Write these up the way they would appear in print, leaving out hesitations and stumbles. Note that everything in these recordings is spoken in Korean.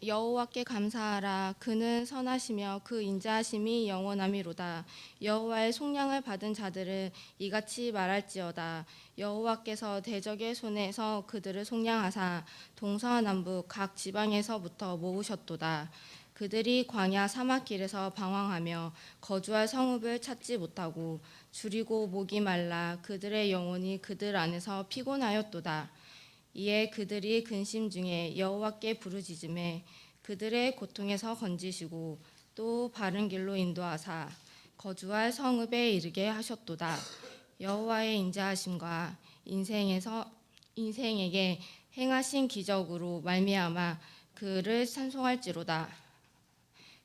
여호와께 감사하라. 그는 선하시며 그 인자하심이 영원함이로다. 여호와의 속량을 받은 자들을 이같이 말할지어다. 여호와께서 대적의 손에서 그들을 속량하사 동서남북 각 지방에서부터 모으셨도다. 그들이 광야 사막길에서 방황하며 거주할 성읍을 찾지 못하고 줄이고 목이 말라 그들의 영혼이 그들 안에서 피곤하였도다. 이에 그들이 근심 중에 여호와께 부르짖음에 그들의 고통에서 건지시고 또 바른 길로 인도하사 거주할 성읍에 이르게 하셨도다. 여호와의 인자하심과 인생에게 행하신 기적으로 말미암아 그를 찬송할지로다.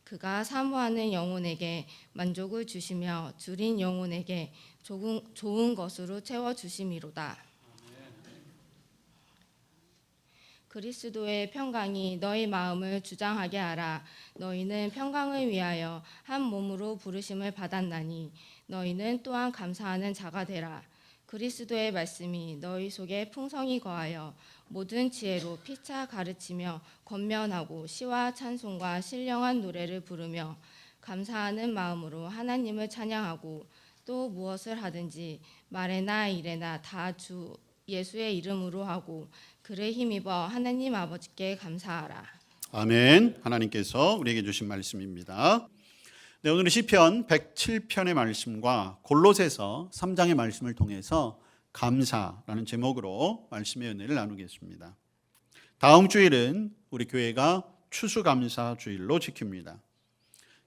그가 사모하는 영혼에게 만족을 주시며 줄인 영혼에게 좋은 것으로 채워 주심이로다. 그리스도의 평강이 너희 마음을 주장하게 하라. 너희는 평강을 위하여 한 몸으로 부르심을 받았나니 너희는 또한 감사하는 자가 되라. 그리스도의 말씀이 너희 속에 풍성히 거하여 모든 지혜로 피차 가르치며 권면하고 시와 찬송과 신령한 노래를 부르며 감사하는 마음으로 하나님을 찬양하고 또 무엇을 하든지 말에나 일에나 다 주 예수의 이름으로 하고 그를 힘입어 하나님 아버지께 감사하라. 아멘. 하나님께서 우리에게 주신 말씀입니다. 네, 오늘은 시편 107편의 말씀과 골로새서 3장의 말씀을 통해서 감사라는 제목으로 말씀의 은혜를 나누겠습니다. 다음 주일은 우리 교회가 추수감사 주일로 지킵니다.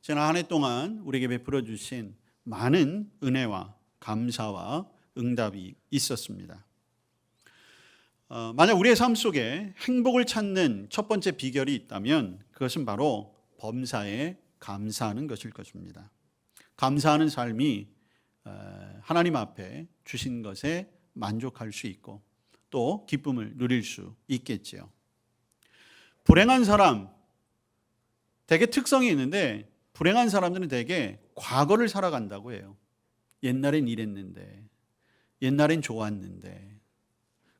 지난 한 해 동안 우리에게 베풀어 주신 많은 은혜와 감사와 응답이 있었습니다. 만약 우리의 삶 속에 행복을 찾는 첫 번째 비결이 있다면 그것은 바로 범사에 감사하는 것일 것입니다. 감사하는 삶이 하나님 앞에 주신 것에 만족할 수 있고 또 기쁨을 누릴 수 있겠지요. 불행한 사람, 되게 특성이 있는데 불행한 사람들은 되게 과거를 살아간다고 해요. 옛날엔 이랬는데, 옛날엔 좋았는데,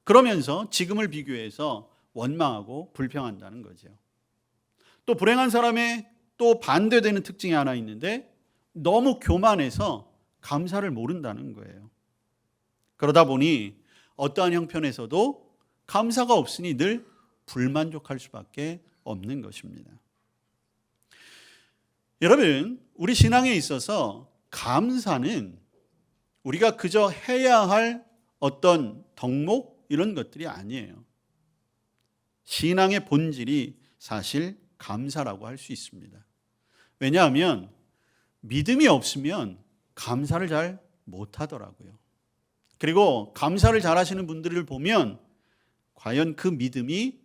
그러면서 지금을 비교해서 원망하고 불평한다는 거죠. 또 불행한 사람의 또 반대되는 특징이 하나 있는데 너무 교만해서 감사를 모른다는 거예요. 그러다 보니 어떠한 형편에서도 감사가 없으니 늘 불만족할 수밖에 없는 것입니다. 여러분, 우리 신앙에 있어서 감사는 우리가 그저 해야 할 어떤 덕목 이런 것들이 아니에요. 신앙의 본질이 사실 감사라고 할 수 있습니다. 왜냐하면 믿음이 없으면 감사를 잘 못하더라고요. 그리고 감사를 잘하시는 분들을 보면 과연 그 믿음이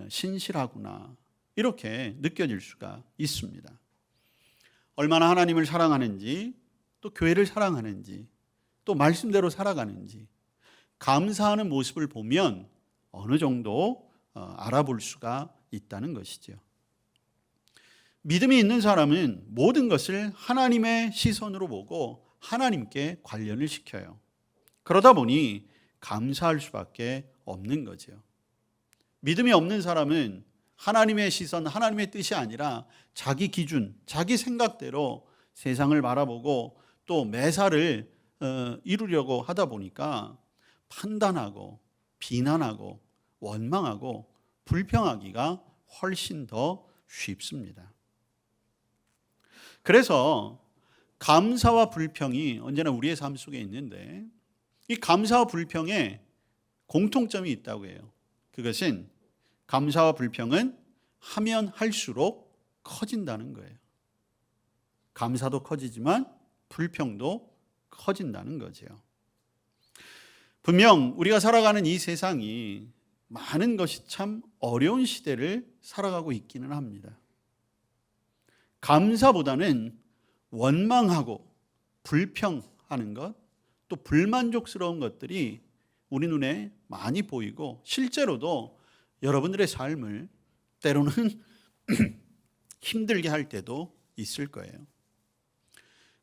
신실하구나 이렇게 느껴질 수가 있습니다. 얼마나 하나님을 사랑하는지 또 교회를 사랑하는지 또 말씀대로 살아가는지 감사하는 모습을 보면 어느 정도 알아볼 수가 있다는 것이죠. 믿음이 있는 사람은 모든 것을 하나님의 시선으로 보고 하나님께 관련을 시켜요. 그러다 보니 감사할 수밖에 없는 거죠. 믿음이 없는 사람은 하나님의 시선, 하나님의 뜻이 아니라 자기 기준, 자기 생각대로 세상을 바라보고 또 매사를 이루려고 하다 보니까 판단하고 비난하고 원망하고 불평하기가 훨씬 더 쉽습니다. 그래서 감사와 불평이 언제나 우리의 삶 속에 있는데 이 감사와 불평에 공통점이 있다고 해요. 그것은 감사와 불평은 하면 할수록 커진다는 거예요. 감사도 커지지만 불평도 커진다는 거죠. 분명 우리가 살아가는 이 세상이 많은 것이 참 어려운 시대를 살아가고 있기는 합니다. 감사보다는 원망하고 불평하는 것, 또 불만족스러운 것들이 우리 눈에 많이 보이고 실제로도 여러분들의 삶을 때로는 힘들게 할 때도 있을 거예요.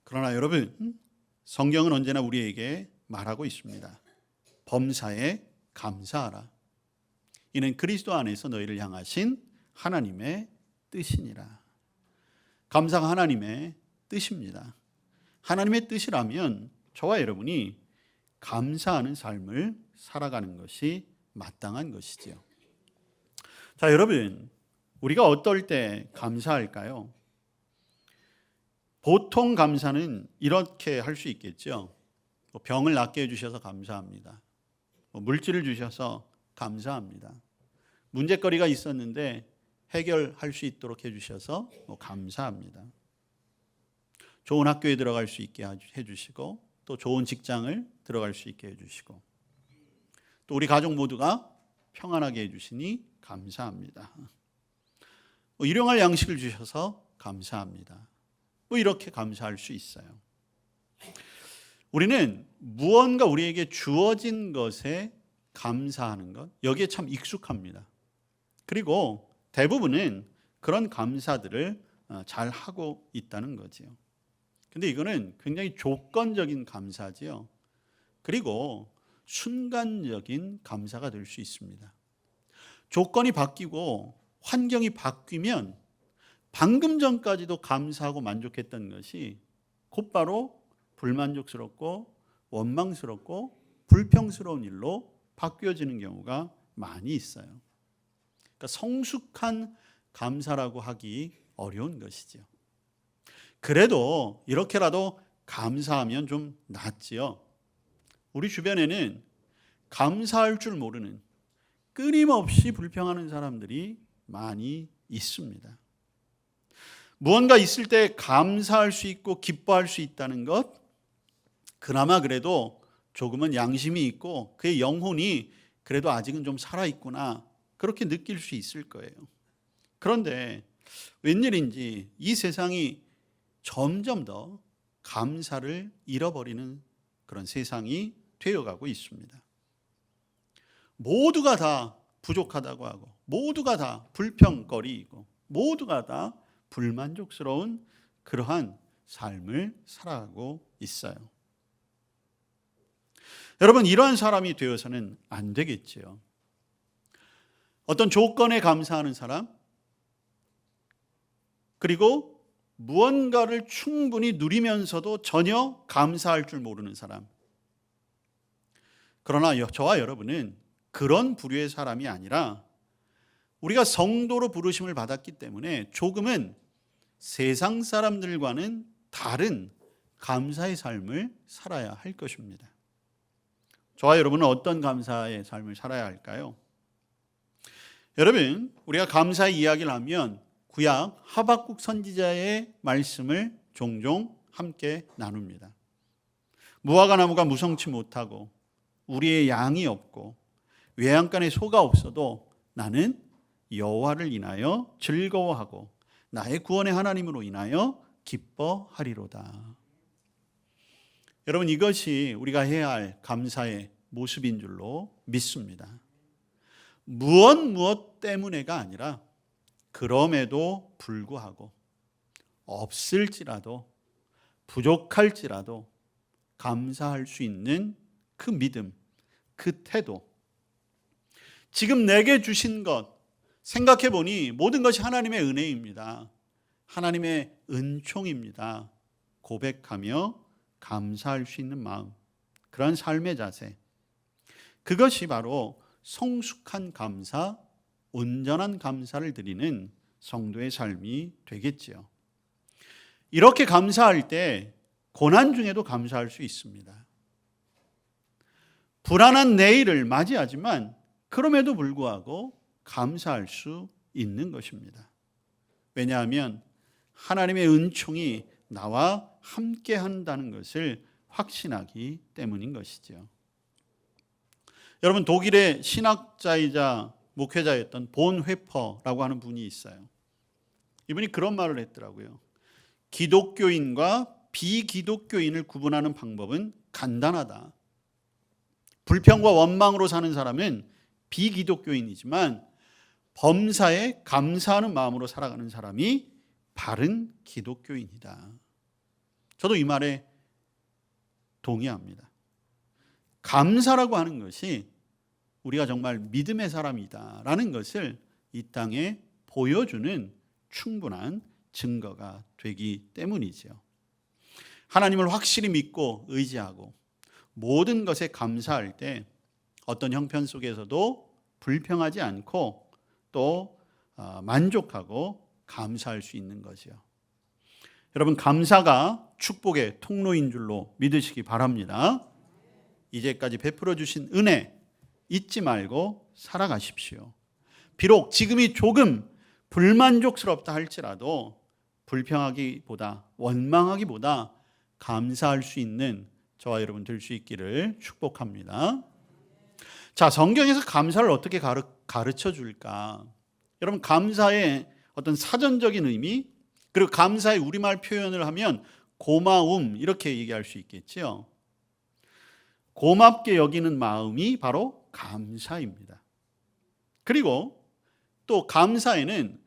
그러나 여러분, 성경은 언제나 우리에게 말하고 있습니다. 범사에 감사하라. 이는 그리스도 안에서 너희를 향하신 하나님의 뜻이니라. 감사가 하나님의 뜻입니다. 하나님의 뜻이라면 저와 여러분이 감사하는 삶을 살아가는 것이 마땅한 것이지요. 자, 여러분, 우리가 어떨 때 감사할까요? 보통 감사는 이렇게 할 수 있겠죠. 병을 낫게 해주셔서 감사합니다. 물질을 주셔서 감사합니다. 문제거리가 있었는데 해결할 수 있도록 해주셔서 감사합니다. 좋은 학교에 들어갈 수 있게 해주시고 또 좋은 직장을 들어갈 수 있게 해주시고 또 우리 가족 모두가 평안하게 해주시니 감사합니다. 일용할 양식을 주셔서 감사합니다. 이렇게 감사할 수 있어요. 우리는 무언가 우리에게 주어진 것에 감사하는 것, 여기에 참 익숙합니다. 그리고 대부분은 그런 감사들을 잘 하고 있다는 거지요. 근데 이거는 굉장히 조건적인 감사지요. 그리고 순간적인 감사가 될 수 있습니다. 조건이 바뀌고 환경이 바뀌면 방금 전까지도 감사하고 만족했던 것이 곧바로 불만족스럽고 원망스럽고 불평스러운 일로 바뀌어지는 경우가 많이 있어요. 그러니까 성숙한 감사라고 하기 어려운 것이죠. 그래도 이렇게라도 감사하면 좀 낫지요. 우리 주변에는 감사할 줄 모르는 끊임없이 불평하는 사람들이 많이 있습니다. 무언가 있을 때 감사할 수 있고 기뻐할 수 있다는 것, 그나마 그래도 조금은 양심이 있고 그의 영혼이 그래도 아직은 좀 살아있구나, 그렇게 느낄 수 있을 거예요. 그런데 웬일인지 이 세상이 점점 더 감사를 잃어버리는 그런 세상이 되어가고 있습니다. 모두가 다 부족하다고 하고 모두가 다 불평거리이고 모두가 다 불만족스러운 그러한 삶을 살아가고 있어요. 여러분, 이러한 사람이 되어서는 안 되겠지요. 어떤 조건에 감사하는 사람, 그리고 무언가를 충분히 누리면서도 전혀 감사할 줄 모르는 사람. 그러나 저와 여러분은 그런 부류의 사람이 아니라 우리가 성도로 부르심을 받았기 때문에 조금은 세상 사람들과는 다른 감사의 삶을 살아야 할 것입니다. 저와 여러분은 어떤 감사의 삶을 살아야 할까요? 여러분, 우리가 감사의 이야기를 하면 구약 하박국 선지자의 말씀을 종종 함께 나눕니다. 무화과 나무가 무성치 못하고 우리의 양이 없고 외양간에 소가 없어도 나는 여호와를 인하여 즐거워하고 나의 구원의 하나님으로 인하여 기뻐하리로다. 여러분, 이것이 우리가 해야 할 감사의 모습인 줄로 믿습니다. 무엇 때문에가 아니라 그럼에도 불구하고 없을지라도 부족할지라도 감사할 수 있는 그 믿음, 그 태도, 지금 내게 주신 것 생각해 보니 모든 것이 하나님의 은혜입니다. 하나님의 은총입니다. 고백하며 감사할 수 있는 마음, 그런 삶의 자세, 그것이 바로 성숙한 감사, 온전한 감사를 드리는 성도의 삶이 되겠지요. 이렇게 감사할 때 고난 중에도 감사할 수 있습니다. 불안한 내일을 맞이하지만 그럼에도 불구하고 감사할 수 있는 것입니다. 왜냐하면 하나님의 은총이 나와 함께 한다는 것을 확신하기 때문인 것이죠. 여러분, 독일의 신학자이자 목회자였던 본 회퍼라고 하는 분이 있어요. 이분이 그런 말을 했더라고요. 기독교인과 비기독교인을 구분하는 방법은 간단하다. 불평과 원망으로 사는 사람은 비기독교인이지만 범사에 감사하는 마음으로 살아가는 사람이 바른 기독교인이다. 저도 이 말에 동의합니다. 감사라고 하는 것이 우리가 정말 믿음의 사람이다라는 것을 이 땅에 보여주는 충분한 증거가 되기 때문이죠. 하나님을 확실히 믿고 의지하고 모든 것에 감사할 때 어떤 형편 속에서도 불평하지 않고 또 만족하고 감사할 수 있는 거죠. 여러분, 감사가 축복의 통로인 줄로 믿으시기 바랍니다. 이제까지 베풀어 주신 은혜 잊지 말고 살아가십시오. 비록 지금이 조금 불만족스럽다 할지라도 불평하기보다 원망하기보다 감사할 수 있는 저와 여러분 될 수 있기를 축복합니다. 자, 성경에서 감사를 어떻게 가르쳐 줄까? 여러분, 감사의 어떤 사전적인 의미, 그리고 감사의 우리말 표현을 하면 고마움, 이렇게 얘기할 수 있겠죠. 고맙게 여기는 마음이 바로 감사입니다. 그리고 또 감사에는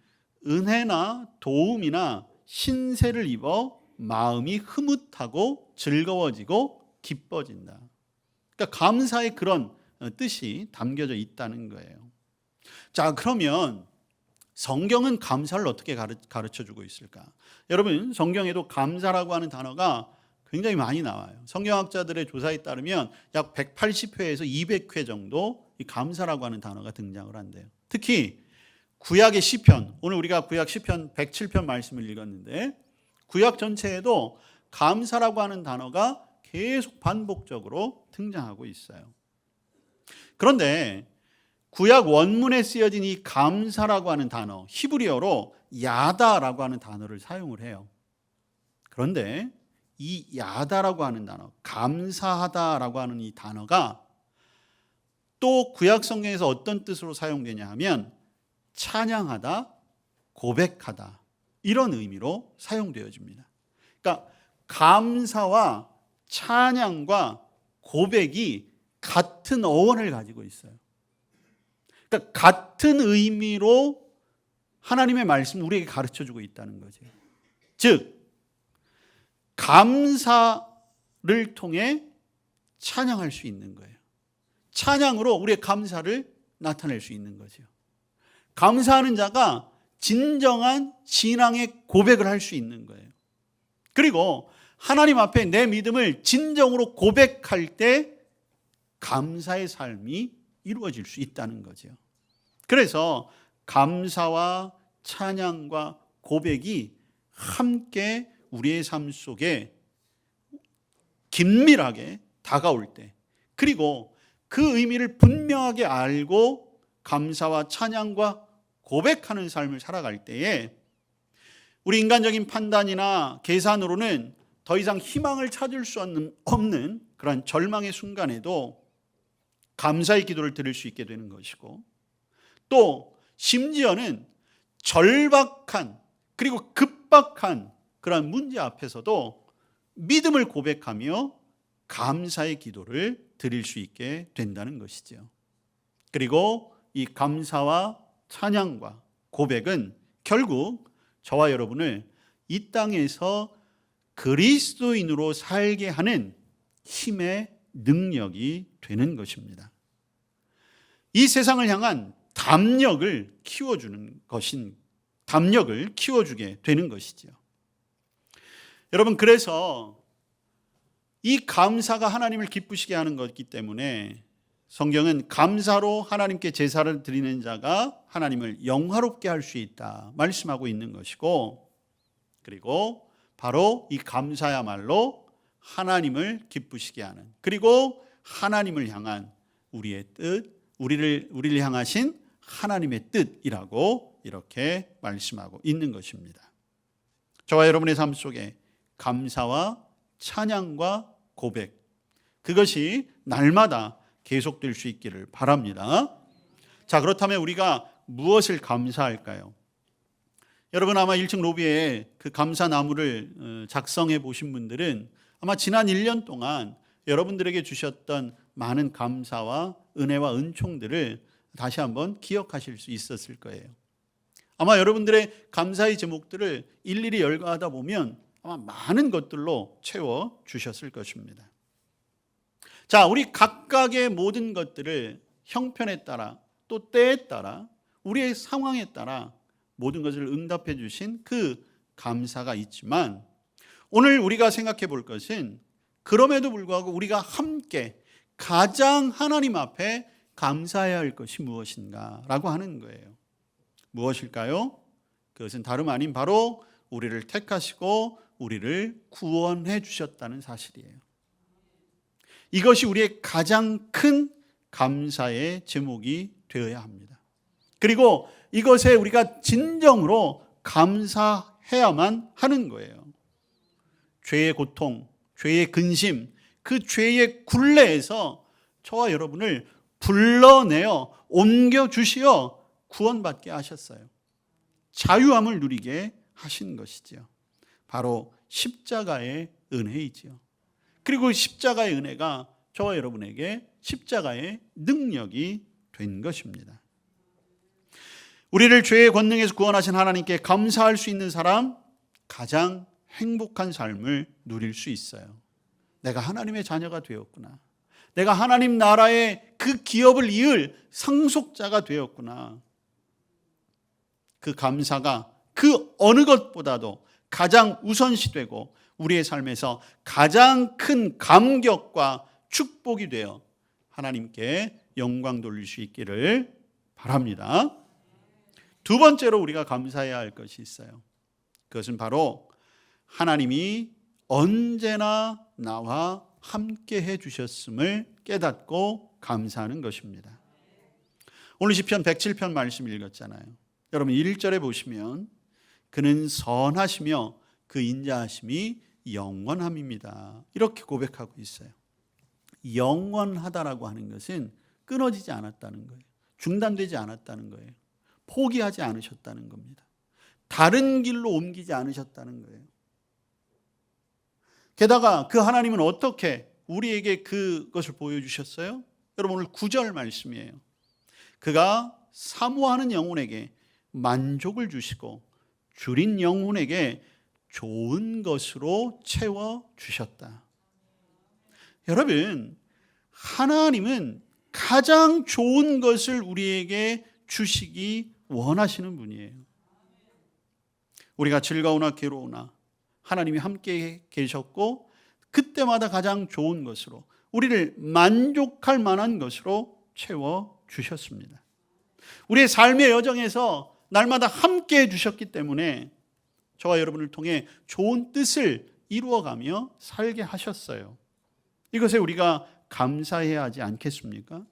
은혜나 도움이나 신세를 입어 마음이 흐뭇하고 즐거워지고 기뻐진다. 그러니까 감사의 그런 뜻이 담겨져 있다는 거예요. 자, 그러면 성경은 감사를 어떻게 가르쳐 주고 있을까? 여러분, 성경에도 감사라고 하는 단어가 굉장히 많이 나와요. 성경학자들의 조사에 따르면 약 180회에서 200회 정도 이 감사라고 하는 단어가 등장을 한대요. 특히 구약의 시편, 오늘 우리가 구약 시편 107편 말씀을 읽었는데 구약 전체에도 감사라고 하는 단어가 계속 반복적으로 등장하고 있어요. 그런데 구약 원문에 쓰여진 이 감사라고 하는 단어, 히브리어로 야다라고 하는 단어를 사용을 해요. 그런데 이 야다라고 하는 단어, 감사하다라고 하는 이 단어가 또 구약 성경에서 어떤 뜻으로 사용되냐 하면 찬양하다, 고백하다, 이런 의미로 사용되어집니다. 그러니까 감사와 찬양과 고백이 같은 어원을 가지고 있어요. 그러니까 같은 의미로 하나님의 말씀을 우리에게 가르쳐주고 있다는 거죠. 즉, 감사를 통해 찬양할 수 있는 거예요. 찬양으로 우리의 감사를 나타낼 수 있는 거죠. 감사하는 자가 진정한 신앙의 고백을 할 수 있는 거예요. 그리고 하나님 앞에 내 믿음을 진정으로 고백할 때 감사의 삶이 이루어질 수 있다는 거죠. 그래서 감사와 찬양과 고백이 함께 우리의 삶 속에 긴밀하게 다가올 때, 그리고 그 의미를 분명하게 알고 감사와 찬양과 고백하는 삶을 살아갈 때에 우리 인간적인 판단이나 계산으로는 더 이상 희망을 찾을 수 없는 그런 절망의 순간에도 감사의 기도를 드릴 수 있게 되는 것이고, 또 심지어는 절박한 그리고 급박한 그런 문제 앞에서도 믿음을 고백하며 감사의 기도를 드릴 수 있게 된다는 것이죠. 그리고 이 감사와 찬양과 고백은 결국 저와 여러분을 이 땅에서 그리스도인으로 살게 하는 힘의 능력이 되는 것입니다. 이 세상을 향한 담력을 키워주게 되는 것이죠. 여러분, 그래서 이 감사가 하나님을 기쁘시게 하는 것이기 때문에 성경은 감사로 하나님께 제사를 드리는 자가 하나님을 영화롭게 할 수 있다 말씀하고 있는 것이고, 그리고 바로 이 감사야말로 하나님을 기쁘시게 하는, 그리고 하나님을 향한 우리의 뜻, 우리를 향하신 하나님의 뜻이라고 이렇게 말씀하고 있는 것입니다. 저와 여러분의 삶 속에 감사와 찬양과 고백, 그것이 날마다 계속될 수 있기를 바랍니다. 자, 그렇다면 우리가 무엇을 감사할까요? 여러분, 아마 1층 로비에 그 감사나무를 작성해 보신 분들은 아마 지난 1년 동안 여러분들에게 주셨던 많은 감사와 은혜와 은총들을 다시 한번 기억하실 수 있었을 거예요. 아마 여러분들의 감사의 제목들을 일일이 열거하다 보면 아마 많은 것들로 채워 주셨을 것입니다. 자, 우리 각각의 모든 것들을 형편에 따라 또 때에 따라 우리의 상황에 따라 모든 것을 응답해 주신 그 감사가 있지만 오늘 우리가 생각해 볼 것은 그럼에도 불구하고 우리가 함께 가장 하나님 앞에 감사해야 할 것이 무엇인가라고 하는 거예요. 무엇일까요? 그것은 다름 아닌 바로 우리를 택하시고 우리를 구원해 주셨다는 사실이에요. 이것이 우리의 가장 큰 감사의 제목이 되어야 합니다. 그리고 이것에 우리가 진정으로 감사해야만 하는 거예요. 죄의 고통, 죄의 근심, 그 죄의 굴레에서 저와 여러분을 불러내어 옮겨주시어 구원받게 하셨어요. 자유함을 누리게 하신 것이지요. 바로 십자가의 은혜이지요. 그리고 십자가의 은혜가 저와 여러분에게 십자가의 능력이 된 것입니다. 우리를 죄의 권능에서 구원하신 하나님께 감사할 수 있는 사람, 가장 행복한 삶을 누릴 수 있어요. 내가 하나님의 자녀가 되었구나. 내가 하나님 나라의 그 기업을 이을 상속자가 되었구나. 그 감사가 그 어느 것보다도 가장 우선시되고 우리의 삶에서 가장 큰 감격과 축복이 되어 하나님께 영광 돌릴 수 있기를 바랍니다. 두 번째로 우리가 감사해야 할 것이 있어요. 그것은 바로 하나님이 언제나 나와 함께 해주셨음을 깨닫고 감사하는 것입니다. 오늘 시편 107편 말씀 읽었잖아요. 여러분 1절에 보시면 그는 선하시며 그 인자하심이 영원함입니다. 이렇게 고백하고 있어요. 영원하다라고 하는 것은 끊어지지 않았다는 거예요. 중단되지 않았다는 거예요. 포기하지 않으셨다는 겁니다. 다른 길로 옮기지 않으셨다는 거예요. 게다가 그 하나님은 어떻게 우리에게 그것을 보여주셨어요? 여러분 오늘 9절 말씀이에요. 그가 사모하는 영혼에게 만족을 주시고 줄인 영혼에게 좋은 것으로 채워주셨다. 여러분, 하나님은 가장 좋은 것을 우리에게 주시기 원하시는 분이에요. 우리가 즐거우나 괴로우나 하나님이 함께 계셨고 그때마다 가장 좋은 것으로 우리를 만족할 만한 것으로 채워주셨습니다. 우리의 삶의 여정에서 날마다 함께 해주셨기 때문에 저와 여러분을 통해 좋은 뜻을 이루어가며 살게 하셨어요. 이것에 우리가 감사해야 하지 않겠습니까?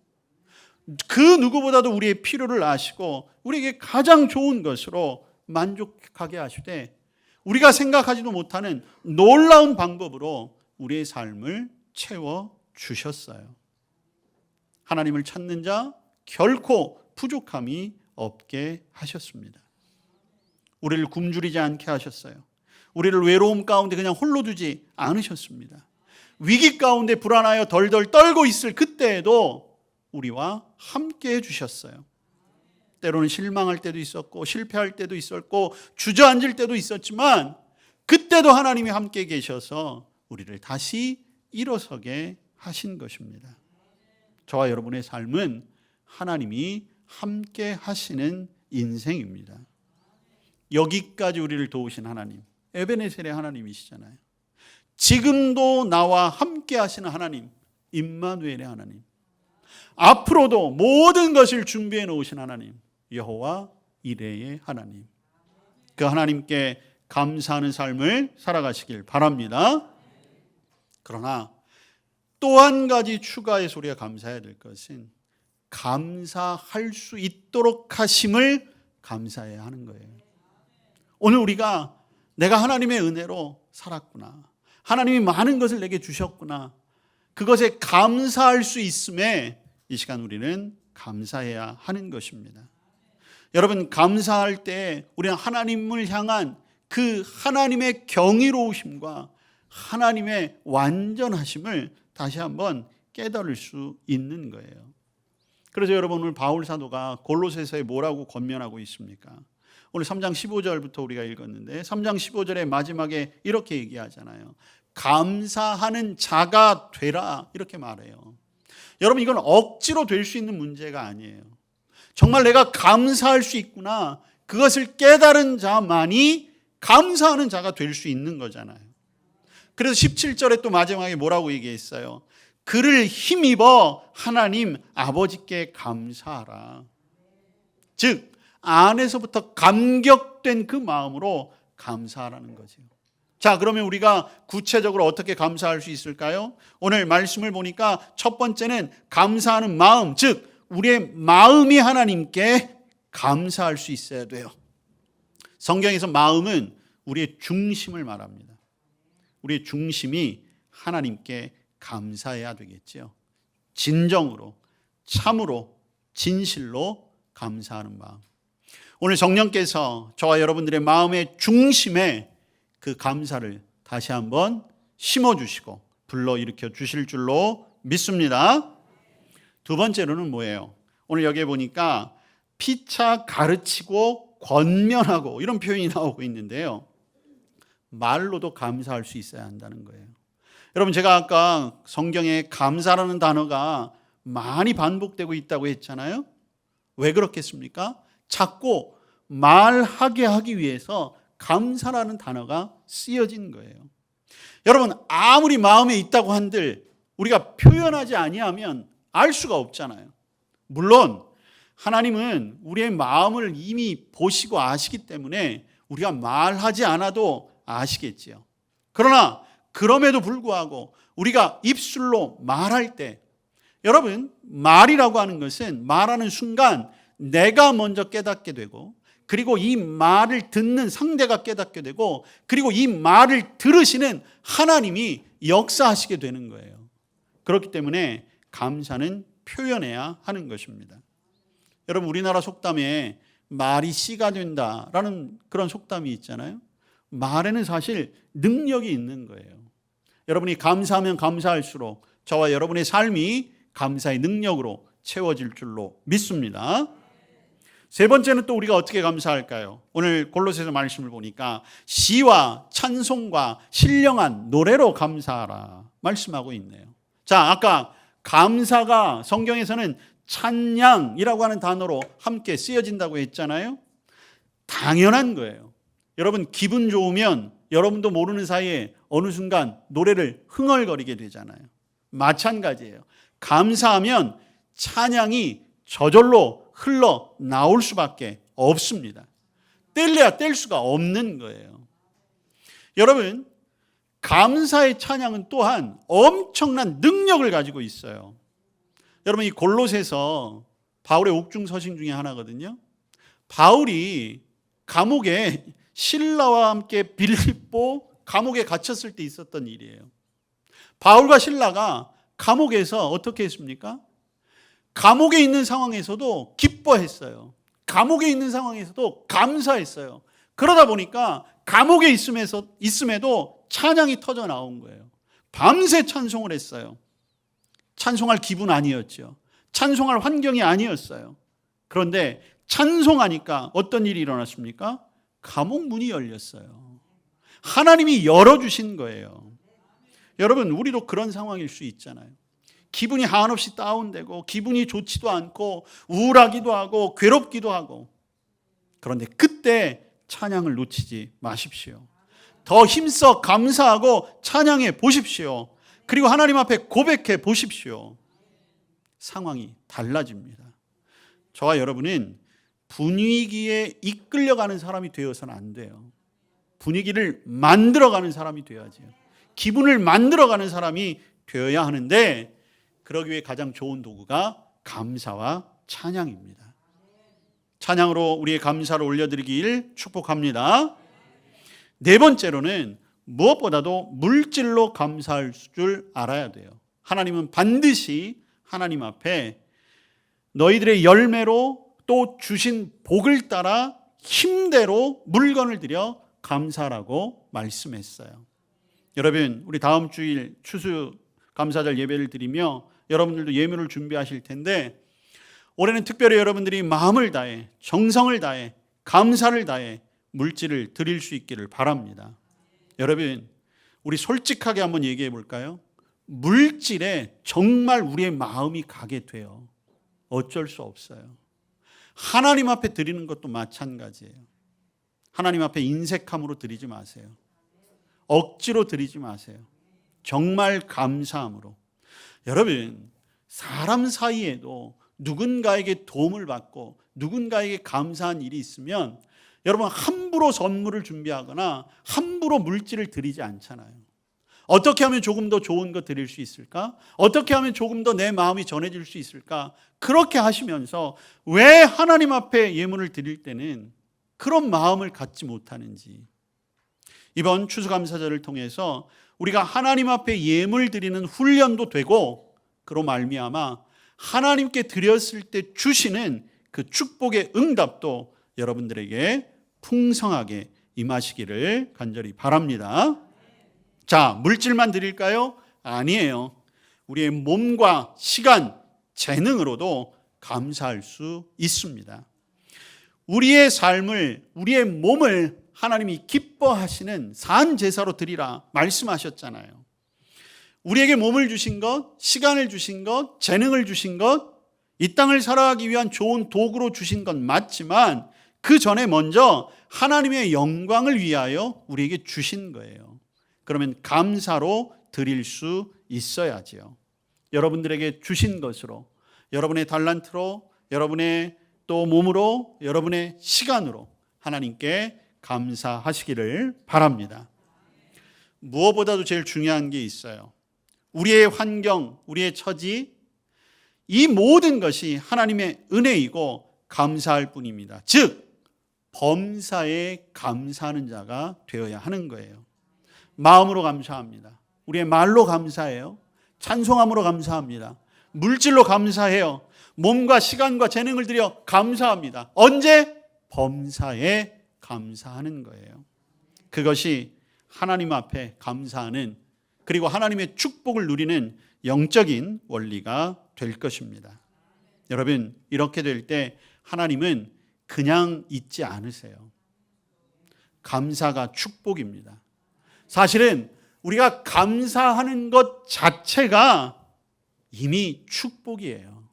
그 누구보다도 우리의 필요를 아시고 우리에게 가장 좋은 것으로 만족하게 하시되 우리가 생각하지도 못하는 놀라운 방법으로 우리의 삶을 채워주셨어요. 하나님을 찾는 자 결코 부족함이 없게 하셨습니다. 우리를 굶주리지 않게 하셨어요. 우리를 외로움 가운데 그냥 홀로 두지 않으셨습니다. 위기 가운데 불안하여 덜덜 떨고 있을 그때에도 우리와 함께 해주셨어요. 때로는 실망할 때도 있었고 실패할 때도 있었고 주저앉을 때도 있었지만 그때도 하나님이 함께 계셔서 우리를 다시 일어서게 하신 것입니다. 저와 여러분의 삶은 하나님이 함께 하시는 인생입니다. 여기까지 우리를 도우신 하나님, 에베네셀의 하나님이시잖아요. 지금도 나와 함께 하시는 하나님, 임마누엘의 하나님, 앞으로도 모든 것을 준비해 놓으신 하나님, 여호와 이레의 하나님, 그 하나님께 감사하는 삶을 살아가시길 바랍니다. 그러나 또 한 가지 추가해서 우리가 감사해야 될 것은 감사할 수 있도록 하심을 감사해야 하는 거예요. 오늘 우리가 내가 하나님의 은혜로 살았구나, 하나님이 많은 것을 내게 주셨구나, 그것에 감사할 수 있음에 이 시간 우리는 감사해야 하는 것입니다. 여러분, 감사할 때 우리는 하나님을 향한 그 하나님의 경이로우심과 하나님의 완전하심을 다시 한번 깨달을 수 있는 거예요. 그래서 여러분 오늘 바울 사도가 골로새서에 뭐라고 권면하고 있습니까? 오늘 3장 15절부터 우리가 읽었는데 3장 15절의 마지막에 이렇게 얘기하잖아요. 감사하는 자가 되라, 이렇게 말해요. 여러분, 이건 억지로 될 수 있는 문제가 아니에요. 정말 내가 감사할 수 있구나, 그것을 깨달은 자만이 감사하는 자가 될 수 있는 거잖아요. 그래서 17절에 또 마지막에 뭐라고 얘기했어요? 그를 힘입어 하나님 아버지께 감사하라. 즉 안에서부터 감격된 그 마음으로 감사하라는 거죠. 자, 그러면 우리가 구체적으로 어떻게 감사할 수 있을까요? 오늘 말씀을 보니까 첫 번째는 감사하는 마음, 즉 우리의 마음이 하나님께 감사할 수 있어야 돼요. 성경에서 마음은 우리의 중심을 말합니다. 우리의 중심이 하나님께 감사해야 되겠죠. 진정으로, 참으로, 진실로 감사하는 마음. 오늘 성령께서 저와 여러분들의 마음의 중심에 그 감사를 다시 한번 심어주시고 불러일으켜 주실 줄로 믿습니다. 두 번째로는 뭐예요? 오늘 여기에 보니까 피차 가르치고 권면하고 이런 표현이 나오고 있는데요. 말로도 감사할 수 있어야 한다는 거예요. 여러분, 제가 아까 성경에 감사라는 단어가 많이 반복되고 있다고 했잖아요. 왜 그렇겠습니까? 자꾸 말하게 하기 위해서 감사라는 단어가 쓰여진 거예요. 여러분, 아무리 마음에 있다고 한들 우리가 표현하지 아니하면 알 수가 없잖아요. 물론 하나님은 우리의 마음을 이미 보시고 아시기 때문에 우리가 말하지 않아도 아시겠지요. 그러나 그럼에도 불구하고 우리가 입술로 말할 때, 여러분, 말이라고 하는 것은 말하는 순간 내가 먼저 깨닫게 되고, 그리고 이 말을 듣는 상대가 깨닫게 되고, 그리고 이 말을 들으시는 하나님이 역사하시게 되는 거예요. 그렇기 때문에 감사는 표현해야 하는 것입니다. 여러분, 우리나라 속담에 말이 씨가 된다라는 그런 속담이 있잖아요. 말에는 사실 능력이 있는 거예요. 여러분이 감사하면 감사할수록 저와 여러분의 삶이 감사의 능력으로 채워질 줄로 믿습니다. 세 번째는 또 우리가 어떻게 감사할까요? 오늘 골로새서 말씀을 보니까 시와 찬송과 신령한 노래로 감사하라 말씀하고 있네요. 자, 아까 감사가 성경에서는 찬양이라고 하는 단어로 함께 쓰여진다고 했잖아요. 당연한 거예요. 여러분, 기분 좋으면 여러분도 모르는 사이에 어느 순간 노래를 흥얼거리게 되잖아요. 마찬가지예요. 감사하면 찬양이 저절로 흘러 나올 수밖에 없습니다. 뗄래야 뗄 수가 없는 거예요. 여러분, 감사의 찬양은 또한 엄청난 능력을 가지고 있어요. 여러분, 이 골로새서 바울의 옥중 서신 중에 하나거든요. 바울이 감옥에 실라와 함께 빌립보 감옥에 갇혔을 때 있었던 일이에요. 바울과 실라가 감옥에서 어떻게 했습니까? 감옥에 있는 상황에서도 기뻐했어요. 감옥에 있는 상황에서도 감사했어요. 그러다 보니까 감옥에 있음에도 찬양이 터져 나온 거예요. 밤새 찬송을 했어요. 찬송할 기분 아니었죠. 찬송할 환경이 아니었어요. 그런데 찬송하니까 어떤 일이 일어났습니까? 감옥 문이 열렸어요. 하나님이 열어주신 거예요. 여러분, 우리도 그런 상황일 수 있잖아요. 기분이 한없이 다운되고 기분이 좋지도 않고 우울하기도 하고 괴롭기도 하고, 그런데 그때 찬양을 놓치지 마십시오. 더 힘써 감사하고 찬양해 보십시오. 그리고 하나님 앞에 고백해 보십시오. 상황이 달라집니다. 저와 여러분은 분위기에 이끌려가는 사람이 되어서는 안 돼요. 분위기를 만들어가는 사람이 되어야죠. 기분을 만들어가는 사람이 되어야 하는데, 그러기 위해 가장 좋은 도구가 감사와 찬양입니다. 찬양으로 우리의 감사를 올려드리길 축복합니다. 네 번째로는 무엇보다도 물질로 감사할 줄 알아야 돼요. 하나님은 반드시 하나님 앞에 너희들의 열매로 또 주신 복을 따라 힘대로 물건을 드려 감사라고 말씀했어요. 여러분, 우리 다음 주일 추수 감사절 예배를 드리며 여러분들도 예물을 준비하실 텐데, 올해는 특별히 여러분들이 마음을 다해 정성을 다해 감사를 다해 물질을 드릴 수 있기를 바랍니다. 여러분, 우리 솔직하게 한번 얘기해 볼까요? 물질에 정말 우리의 마음이 가게 돼요. 어쩔 수 없어요. 하나님 앞에 드리는 것도 마찬가지예요. 하나님 앞에 인색함으로 드리지 마세요. 억지로 드리지 마세요. 정말 감사함으로. 여러분, 사람 사이에도 누군가에게 도움을 받고 누군가에게 감사한 일이 있으면 여러분 함부로 선물을 준비하거나 함부로 물질을 드리지 않잖아요. 어떻게 하면 조금 더 좋은 거 드릴 수 있을까? 어떻게 하면 조금 더 내 마음이 전해질 수 있을까? 그렇게 하시면서 왜 하나님 앞에 예물을 드릴 때는 그런 마음을 갖지 못하는지, 이번 추수감사절을 통해서 우리가 하나님 앞에 예물 드리는 훈련도 되고, 그로 말미암아 하나님께 드렸을 때 주시는 그 축복의 응답도 여러분들에게 풍성하게 임하시기를 간절히 바랍니다. 자, 물질만 드릴까요? 아니에요. 우리의 몸과 시간, 재능으로도 감사할 수 있습니다. 우리의 삶을, 우리의 몸을 하나님이 기뻐하시는 산 제사로 드리라 말씀하셨잖아요. 우리에게 몸을 주신 것, 시간을 주신 것, 재능을 주신 것, 이 땅을 살아가기 위한 좋은 도구로 주신 건 맞지만 그 전에 먼저 하나님의 영광을 위하여 우리에게 주신 거예요. 그러면 감사로 드릴 수 있어야지요. 여러분들에게 주신 것으로, 여러분의 달란트로, 여러분의 또 몸으로, 여러분의 시간으로 하나님께 감사하시기를 바랍니다. 무엇보다도 제일 중요한 게 있어요. 우리의 환경, 우리의 처지, 이 모든 것이 하나님의 은혜이고 감사할 뿐입니다. 즉 범사에 감사하는 자가 되어야 하는 거예요. 마음으로 감사합니다. 우리의 말로 감사해요. 찬송함으로 감사합니다. 물질로 감사해요. 몸과 시간과 재능을 들여 감사합니다. 언제? 범사에 감사하는 거예요. 그것이 하나님 앞에 감사하는, 그리고 하나님의 축복을 누리는 영적인 원리가 될 것입니다. 여러분, 이렇게 될 때 하나님은 그냥 있지 않으세요. 감사가 축복입니다. 사실은 우리가 감사하는 것 자체가 이미 축복이에요.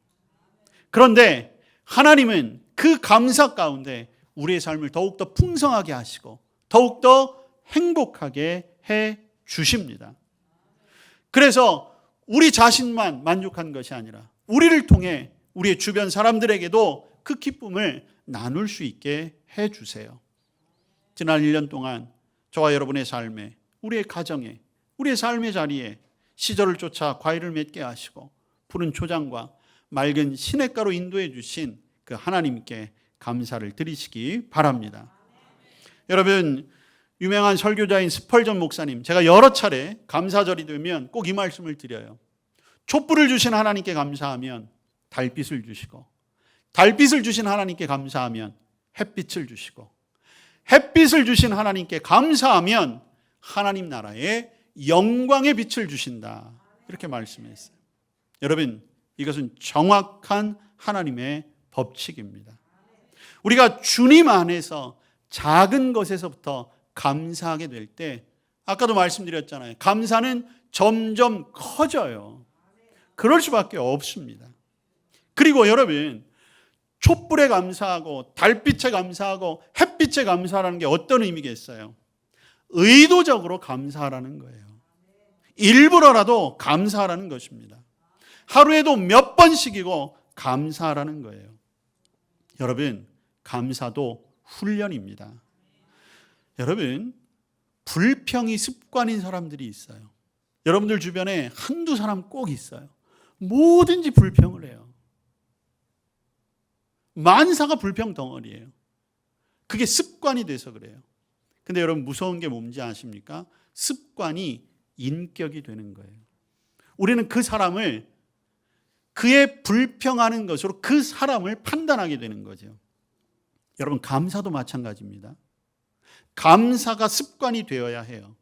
그런데 하나님은 그 감사 가운데 우리의 삶을 더욱더 풍성하게 하시고 더욱더 행복하게 해 주십니다. 그래서 우리 자신만 만족한 것이 아니라 우리를 통해 우리의 주변 사람들에게도 그 기쁨을 나눌 수 있게 해 주세요. 지난 1년 동안 저와 여러분의 삶에, 우리의 가정에, 우리의 삶의 자리에 시절을 쫓아 과일을 맺게 하시고 푸른 초장과 맑은 시냇가로 인도해 주신 그 하나님께 감사를 드리시기 바랍니다. 여러분, 유명한 설교자인 스펄전 목사님, 제가 여러 차례 감사절이 되면 꼭 이 말씀을 드려요. 촛불을 주신 하나님께 감사하면 달빛을 주시고, 달빛을 주신 하나님께 감사하면 햇빛을 주시고, 햇빛을 주신 하나님께 감사하면 하나님 나라의 영광의 빛을 주신다. 이렇게 말씀했어요. 여러분, 이것은 정확한 하나님의 법칙입니다. 우리가 주님 안에서 작은 것에서부터 감사하게 될 때, 아까도 말씀드렸잖아요. 감사는 점점 커져요. 그럴 수밖에 없습니다. 그리고 여러분, 촛불에 감사하고 달빛에 감사하고 햇빛에 감사하라는 게 어떤 의미겠어요? 의도적으로 감사하라는 거예요. 일부러라도 감사하라는 것입니다. 하루에도 몇 번씩이고 감사하라는 거예요. 여러분, 감사도 훈련입니다. 여러분, 불평이 습관인 사람들이 있어요. 여러분들 주변에 한두 사람 꼭 있어요. 뭐든지 불평을 해요. 만사가 불평 덩어리예요. 그게 습관이 돼서 그래요. 근데 여러분, 무서운 게 뭔지 아십니까? 습관이 인격이 되는 거예요. 우리는 그 사람을, 그의 불평하는 것으로 그 사람을 판단하게 되는 거죠. 여러분, 감사도 마찬가지입니다. 감사가 습관이 되어야 해요.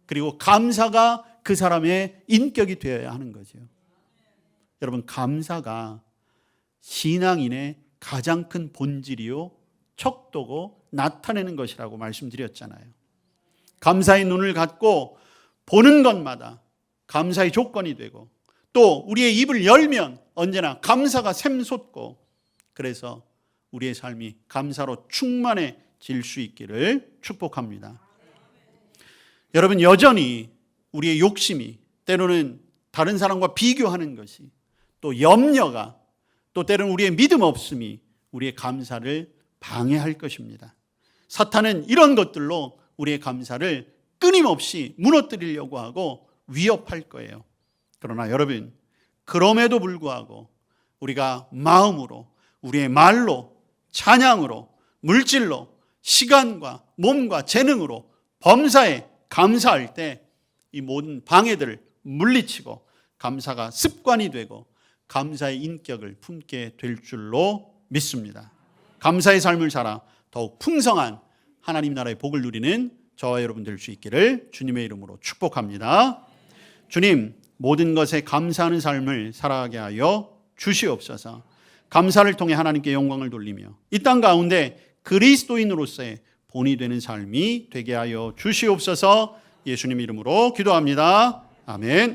그리고 감사가 그 사람의 인격이 되어야 하는 거죠. 여러분, 감사가 신앙인의 가장 큰 본질이요 척도고 나타내는 것이라고 말씀드렸잖아요. 감사의 눈을 갖고 보는 것마다 감사의 조건이 되고, 또 우리의 입을 열면 언제나 감사가 샘솟고, 그래서 우리의 삶이 감사로 충만해질 수 있기를 축복합니다. 여러분, 여전히 우리의 욕심이, 때로는 다른 사람과 비교하는 것이, 또 염려가, 또 때로는 우리의 믿음 없음이 우리의 감사를 방해할 것입니다. 사탄은 이런 것들로 우리의 감사를 끊임없이 무너뜨리려고 하고 위협할 거예요. 그러나 여러분, 그럼에도 불구하고 우리가 마음으로, 우리의 말로, 찬양으로, 물질로, 시간과 몸과 재능으로 범사에 감사할 때 이 모든 방해들을 물리치고 감사가 습관이 되고 감사의 인격을 품게 될 줄로 믿습니다. 감사의 삶을 살아 더욱 풍성한 하나님 나라의 복을 누리는 저와 여러분 될 수 있기를 주님의 이름으로 축복합니다. 주님, 모든 것에 감사하는 삶을 살아가게 하여 주시옵소서. 감사를 통해 하나님께 영광을 돌리며 이 땅 가운데 그리스도인으로서의 본이 되는 삶이 되게 하여 주시옵소서. 예수님 이름으로 기도합니다. 아멘.